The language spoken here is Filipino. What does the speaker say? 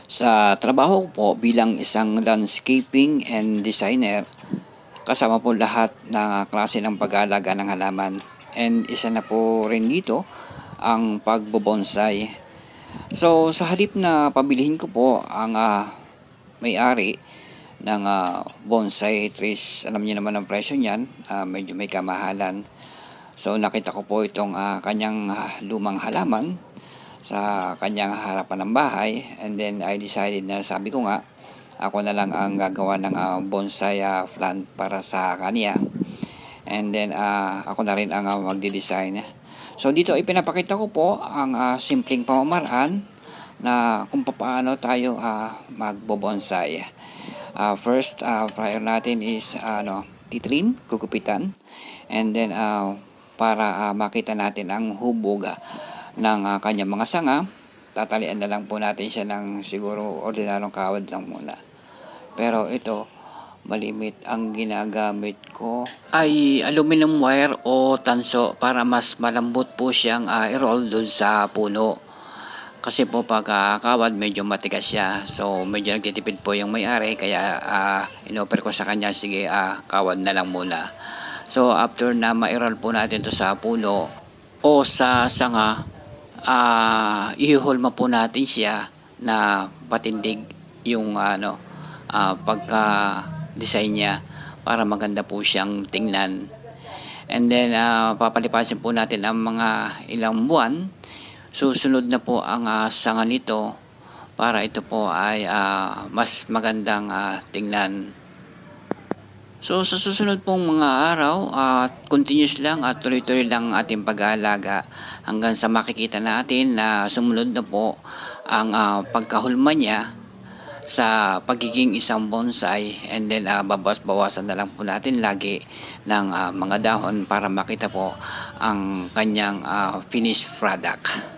Sa trabaho ko po bilang isang landscaping and designer, kasama po lahat ng klase ng pag-aalaga ng halaman. And isa na po rin dito ang pagbobonsai. So sa halip na pabilihin ko po ang may-ari ng bonsai trees, alam niyo naman ang presyo niyan, medyo may kamahalan. So nakita ko po itong kanyang lumang halaman sa kanyang harapan ng bahay, and then I decided na sabi ko nga ako na lang ang gagawa ng bonsai plant para sa kanya, and then ako na rin ang magde-design. So dito ipinapakita ko po ang simpleng pamamaraan na kung paano tayo magbo-bonsai. First, prior natin is titrim, gugupitan, and then para makita natin ang hubog ng kanyang mga sanga, tatalian na lang po natin siya ng siguro ordinaryong kawad lang muna. Pero ito, malimit ang ginagamit ko ay aluminum wire o tanso para mas malambot po siyang i-roll doon sa puno. Kasi po pag kawad medyo matigas siya, so medyo nagtitipid po yung may-ari, kaya inoffer ko sa kanya, sige kawad na lang muna. So after na ma-roll po natin to sa puno o sa sanga, ihulma po natin siya na patindig yung pagka design niya para maganda po siyang tingnan. And then papalipasin po natin ang mga ilang buwan. Susunod na po ang sanga nito para ito po ay mas magandang tingnan. So sa susunod pong mga araw, continuous lang at tuloy-tuloy lang ating pag-aalaga hanggang sa makikita natin na sumunod na po ang pagkahulma niya sa pagiging isang bonsai, and then bawas-bawasan na lang po natin lagi ng mga dahon para makita po ang kanyang finished product.